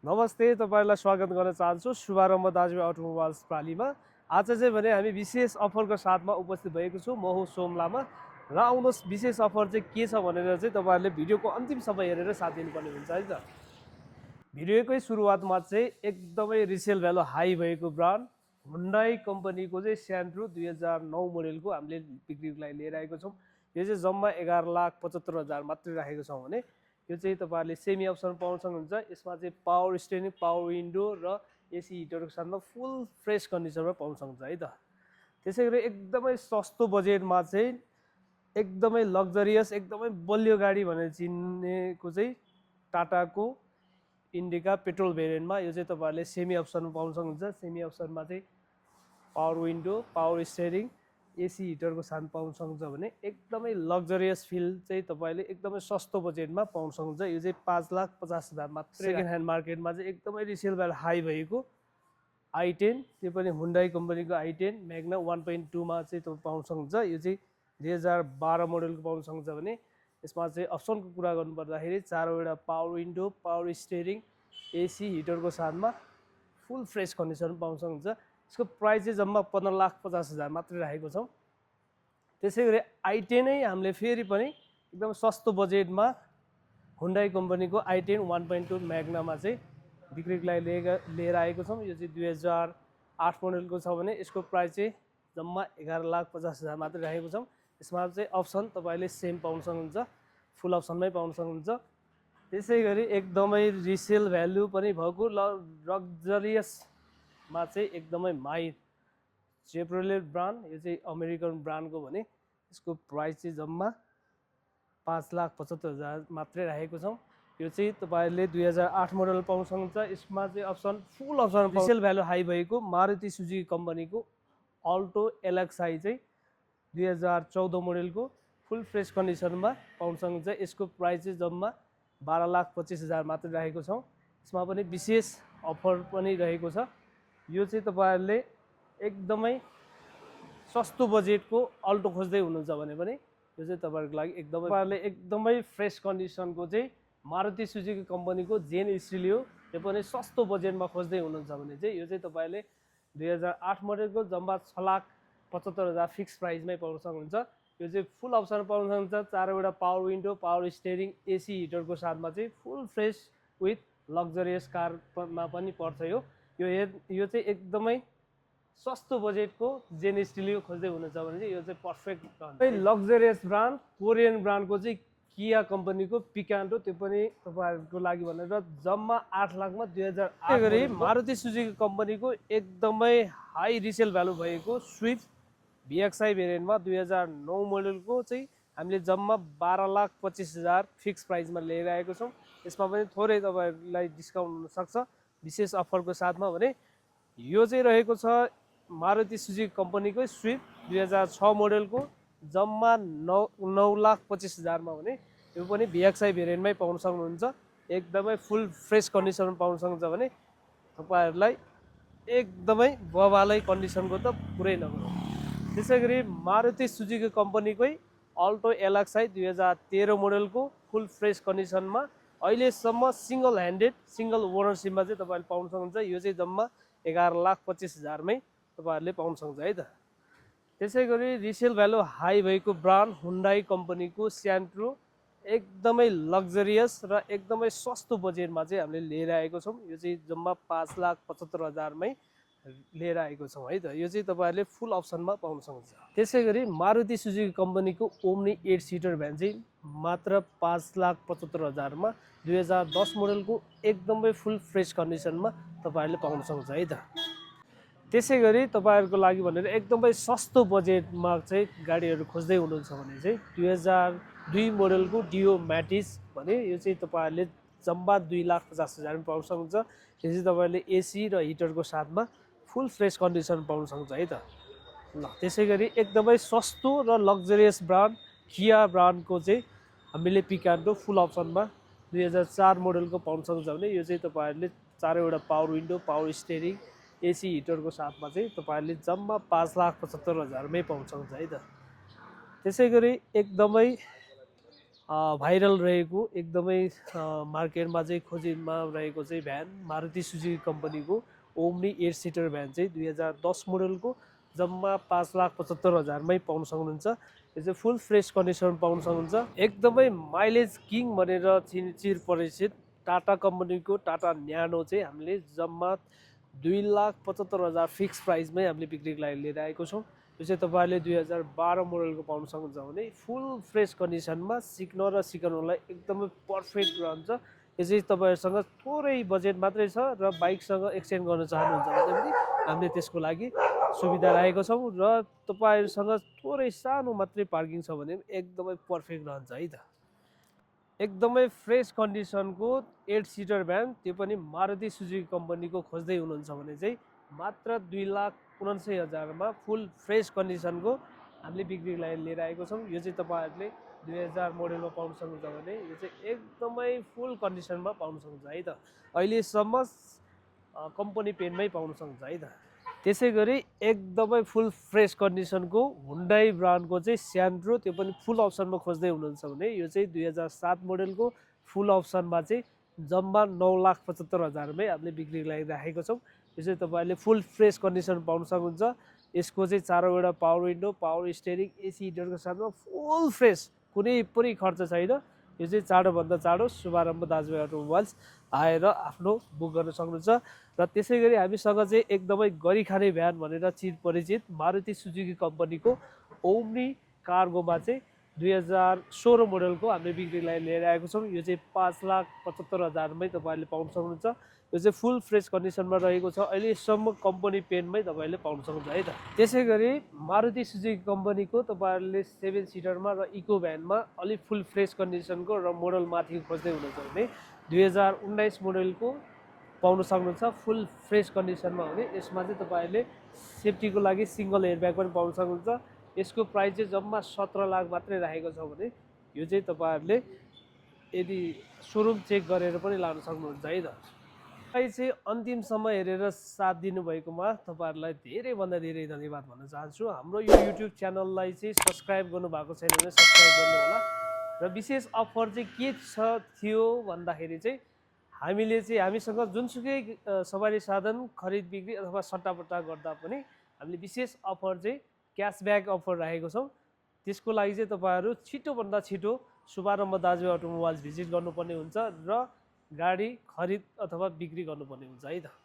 नमस्ते, तपाईहरुलाई स्वागत गर्न चाहन्छु शुभारम्भ दाजुभाइ अटोमोबाइल्स प्रालीमा। आज चाहिँ भने हामी विशेष अफरको साथमा उपस्थित भएको छु। म हो सोम लामा र आउनुहोस् विशेष अफर चाहिँ के छ भनेर चाहिँ तपाईहरुले भिडियोको अन्तिमसम्म हेरेर साथ दिनुपर्ने हुन्छ है त। भिडियोकै सुरुवातमा चाहिँ एकदमै रिसेल भ्यालु हाई भएको ब्रान्ड हुन्डाई कम्पनीको चाहिँ स्यान्ट्रो 2009 मोडेलको हामीले बिक्रीको लागि लिएर आएको छौँ। यो चाहिँ जम्मा 11,75,000 मात्रै राखेको छौँ भने यो चाहिँ तपाईहरुले सेमी अप्सन पाउन सक्नुहुन्छ। यसमा चाहिँ पावर स्टेयरिङ, पावर विन्डो र एसी हिटरको साथमा फुल फ्रेस कन्डिसनमा पाउन सक्नुहुन्छ है त। त्यसैगरी एकदमै सस्तो बजेटमा चाहिँ एकदमै लग्जरियस, एकदमै बलियो गाडी भनेर चिनेको चाहिँ टाटाको इन्डिका पेट्रोल भेरिएन्टमा यो चाहिँ तपाईहरुले सेमी अप्सनमा पाउन सक्नुहुन्छ। सेमी अप्सनमा चाहिँ power window, power steering, AC हिटरको साथ पाउन सक्नुहुन्छ भने एकदमै लग्जरियस फिल चाहिँ तपाईले एकदमै सस्तो बजेटमा पाउन सक्नुहुन्छ। यो चाहिँ 5,50,000 मात्र। सेकेन्ड ह्यान्ड मार्केटमा चाहिँ एकदमै रिसेल भ्यालु हाई भएको i10, त्यो पनि हुन्डाई कम्पनीको i10 म्याग्ना 1.2 मा चाहिँ तपाईले पाउन सक्नुहुन्छ। यो चाहिँ 2012 मोडलको पाउन सक्नुहुन्छ भने यसमा चाहिँ अप्सनको कुरा गर्नु पर्दाखेरि चारवटा power window, power steering, AC हिटरको साथमा फुल फ्रेस कन्डिसन पाउन सक्नुहुन्छ। यसको प्राइस चाहिँ जम्मा 15,50,000 मात्रै राखेको छौँ। त्यसैगरी i10 नै हामीले फेरि पनि एकदम सस्तो बजेटमा हुन्डाई कम्पनीको i10 1.2 म्याग्नामा चाहिँ बिक्रीको लागि लिएर आएको छौँ। यो चाहिँ 2008 मोडलको छ भने यसको प्राइस चाहिँ जम्मा 11,50,000 मात्रै राखेको छौँ। यसमा चाहिँ अप्सन तपाईले सेम पाउन सक्नुहुन्छ, फुल अप्सनमै पाउन सक्नुहुन्छ। त्यसैगरी एकदमै रिसेल भ्यालु पनि भएको लग्जरियसमा चाहिँ एकदमै माहिर चेभ्रोलेट ब्रान्ड, यो चाहिँ अमेरिकन ब्रान्डको भने यसको प्राइस चाहिँ जम्मा 5,75,000 मात्रै राखेको छौँ। यो चाहिँ तपाईहरुले 2008 मोडल पाउन सक्नुहुन्छ। यसमा चाहिँ अप्सन फुल अप्सन रिसेल भ्यालु हाई भएको मारुति सुजुकी कम्पनीको अल्टो एलएक्सआई चाहिँ 2014 मोडलको फुल फ्रेस कन्डिसनमा पाउन सक्नुहुन्छ। यसको प्राइस चाहिँ जम्मा 12,25,000 मात्रै राखेको छौँ। यसमा पनि विशेष अफर पनि रहेको छ। यो चाहिँ तपाईहरुले एकदमै सस्तो बजेटको अल्टो खोज्दै हुनुहुन्छ भने पनि यो चाहिँ तपाईहरुको लागि एकदमै फ्रेस कन्डिसनको चाहिँ मारुति सुजुकी कम्पनीको जेन स्टिलियो, यो पनि सस्तो बजेटमा खोज्दै हुनुहुन्छ भने चाहिँ यो चाहिँ तपाईले 2008 मोडलको जम्मा 6,75,000 फिक्स प्राइसमै पाउन सक्नुहुन्छ। यो चाहिँ फुल अप्सन पाउन सक्नुहुन्छ। चारवटा power window, power steering, AC हिटरको साथमा चाहिँ फुल फ्रेस विथ लग्जरियस कारमा पनि पर्छ। यो चाहिँ एकदमै सस्तो बजेटको जेन स्टिलियो खोज्दै हुनुहुन्छ भने चाहिँ यो चाहिँ पर्फेक्ट लग्जरियस ब्रान्ड कोरियन ब्रान्डको चाहिँ किया कम्पनीको पिकान्टो, त्यो पनि तपाईहरुको लागि भनेर जम्मा 8 लाखमा 2008 गरी मारुति सुजुकी कम्पनीको एकदमै हाई रिसेल भ्यालु भएको स्विफ्ट VXI भेरिएन्टमा 2009 मोडलको चाहिँ हामीले जम्मा 12,25,000 फिक्स प्राइसमा लिएर आएको छौँ। यसमा पनि थोरै तपाईहरुलाई डिस्काउन्ट हुन सक्छ विशेष अफरको साथमा। भने यो चाहिँ रहेको छ मारुति सुजुकी कम्पनीको स्विफ्ट 2006 मोडलको जम्मा 9,25,000 मा भने यो पनि VXI भेरिएन्टमै पाउन सक्नुहुन्छ। एकदमै फुल फ्रेस कन्डिसनमा पाउन सक्नुहुन्छ भने तपाईहरुलाई एकदमै बवालै कन्डिसनको त पुरै नगरौँ। त्यसैगरी मारुति सुजुकी कम्पनीकै अल्टो एलएक्सआई 2013 मोडलको फुल फ्रेस कन्डिसनमा अहिलेसम्म सिंगल ह्यान्डेड सिंगल ओनरसिपमा चाहिँ तपाईले पाउन सक्नुहुन्छ। यो चाहिँ जम्मा 11,25,000 मै तपाईहरुले पाउन सक्नुहुन्छ है त। त्यसैगरी रिसेल भ्यालु हाई भएको ब्रान्ड हुन्डाई कम्पनीको स्यान्ट्रो एकदमै लग्जरियस र एकदमै सस्तो बजेटमा चाहिँ हामीले लिएर आएको छौँ। यो चाहिँ जम्मा 5,75,000 मै लिएर आएको छौँ है त। यो चाहिँ तपाईहरुले फुल अप्सनमा पाउन सक्नुहुन्छ। त्यसैगरी मारुति सुजुकी कम्पनीको ओम्नी 8 सिटर भ्यान चाहिँ मात्र 5,75,000 मा 2010 मोडलको एकदमै फुल फ्रेस कन्डिसनमा तपाईहरुले पाउन सक्नुहुन्छ है त। त्यसैगरी तपाईहरुको लागि भनेर एकदमै सस्तो बजेटमा चाहिँ गाडीहरु खोज्दै हुनुहुन्छ भने चाहिँ 2002 मोडलको डियो म्याटिस भने यो चाहिँ तपाईहरुले जम्मा 2,50,000 मा पाउन सक्नुहुन्छ। यो चाहिँ तपाईहरुले एसी र हिटरको साथमा फुल फ्रेस कन्डिसन पाउन सक्नुहुन्छ है त। ल त्यसैगरी एकदमै सस्तो र लग्जरियस ब्रान्ड किया ब्रान्डको चाहिँ हामीले पिकान्टो फुल अप्सनमा 2004 मोडलको पाउन सक्नुहुन्छ भने यो चाहिँ तपाईहरुले चारैवटा power window, power steering, AC हिटरको साथमा चाहिँ तपाईहरुले जम्मा 5,75,000 मै पाउन सक्नुहुन्छ है त। त्यसैगरी एकदमै भाइरल रहेको एकदमै मार्केटमा चाहिँ खोजीमा रहेको चाहिँ भ्यान मारुति सुजुकी कम्पनीको ओम्नी 8 सिटर भ्यान चाहिँ 2010 मोडलको जम्मा 5,75,000मै पाउन सक्नुहुन्छ। यो चाहिँ फुल फ्रेस कन्डिसन पाउन सक्नुहुन्छ। एकदमै माइलेज किङ भनेर चिर परिचित टाटा कम्पनीको टाटा न्यानो चाहिँ हामीले जम्मा 2,75,000 फिक्स प्राइसमै हामीले बिक्रीको लागि लिएर आएको छौँ। यो चाहिँ तपाईँहरूले 2012 मोडलको पाउन सक्नुहुन्छ भने फुल फ्रेस कन्डिसनमा सिक्न र सिकाउनलाई एकदमै पर्फेक्ट रहन्छ। यो चाहिँ तपाईँहरूसँग थोरै बजेट मात्रै छ र बाइकसँग एक्सचेन्ज गर्न चाहनुहुन्छ भने पनि हामीले त्यसको लागि सुविधा राखेको छौँ र तपाईँहरूसँग थोरै सानो मात्रै पार्किङ छ भने एकदमै पर्फेक्ट रहन्छ है त। एकदमै फ्रेस कन्डिसनको 8 सिटर भ्यान, त्यो पनि मारुति सुजुकी कम्पनीको खोज्दै हुनुहुन्छ भने चाहिँ मात्र 2,79,000मा फुल फ्रेस कन्डिसनको हामीले बिक्रीको लागि लिएर आएको छौँ। यो चाहिँ तपाईँहरूले 2000 मोडलमा पाउन सक्नुहुन्छ भने यो चाहिँ एकदमै फुल कन्डिसनमा पाउन सक्नुहुन्छ है त। अहिलेसम्म कम्पनी पेनमै पाउन सक्नुहुन्छ है त। त्यसै गरी एकदमै फुल फ्रेस कन्डिसनको हुन्डाई ब्रान्डको चाहिँ स्यान्ट्रो, त्यो पनि फुल अप्सनमा खोज्दै हुनुहुन्छ भने यो चाहिँ 2007 मोडलको फुल अप्सनमा चाहिँ जम्मा 9,75,000मै हामीले बिक्रीको लागि राखेको छौँ। यो चाहिँ तपाईँहरूले फुल फ्रेस कन्डिसन पाउन सक्नुहुन्छ। यसको चाहिँ चारवटा power window, power steering, AC हिटरको साथमा फुल फ्रेस, कुनै पनि खर्च छैन। यो चाहिँ चाँडोभन्दा चाँडो शुभारम्भ दाजुभाइ अटोमोबाइल्स आएर आफ्नो बुक गर्न सक्नुहुन्छ। र त्यसै गरी हामीसँग चाहिँ एकदमै गरी खाने भ्यान भनेर चिर परिचित मारुति सुजुकी कम्पनीको ओम्नी कार्गोमा चाहिँ 2016 मोडलको हामीले बिक्रीको लागि लिएर आएको छौँ। यो चाहिँ 5,75,000मै तपाईँहरूले पाउन सक्नुहुन्छ। यो चाहिँ फुल फ्रेस कन्डिसनमा रहेको छ। अहिलेसम्म कम्पनी पेनमै तपाईँहरूले पाउन सक्नुहुन्छ है त। त्यसै गरी मारुति सुजुकी कम्पनीको तपाईँहरूले 7 सिटरमा र इको भ्यानमा अलिक फुल फ्रेस कन्डिसनको र मोडल माथि खोज्दै हुनुहुन्छ भने 2019 मोडलको पाउन सक्नुहुन्छ फुल फ्रेस कन्डिसनमा भने। यसमा चाहिँ तपाईँहरूले सेफ्टीको लागि सिङ्गल एयरब्याग पनि पाउन सक्नुहुन्छ। यसको प्राइस चाहिँ जम्मा 17 लाख मात्रै राखेको छ भने यो चाहिँ तपाईँहरूले यदि सोरुम चेक गरेर पनि लान सक्नुहुन्छ है त। चाहिँ अन्तिमसम्म हेरेर साथ दिनुभएकोमा तपाईँहरूलाई धेरैभन्दा धेरै धन्यवाद भन्न चाहन्छु। हाम्रो यो युट्युब च्यानललाई चाहिँ सब्सक्राइब गर्नुभएको छैन भने सब्सक्राइब गर्नु होला। र विशेष अफर चाहिँ के थियो भन्दाखेरि चाहिँ हामीसँग जुनसुकै सवारी साधन खरिद बिक्री अथवा सट्टापट्टा गर्दा पनि हामीले विशेष अफर चाहिँ क्यासब्याक अफर राखेको छौँ। त्यसको लागि चाहिँ तपाईँहरू छिटोभन्दा छिटो शुभारम्भ दाजुभाइ अटोमोबाइल्स भिजिट गर्नुपर्ने हुन्छ र गाडी खरिद अथवा बिक्री गर्नुपर्ने हुन्छ है त।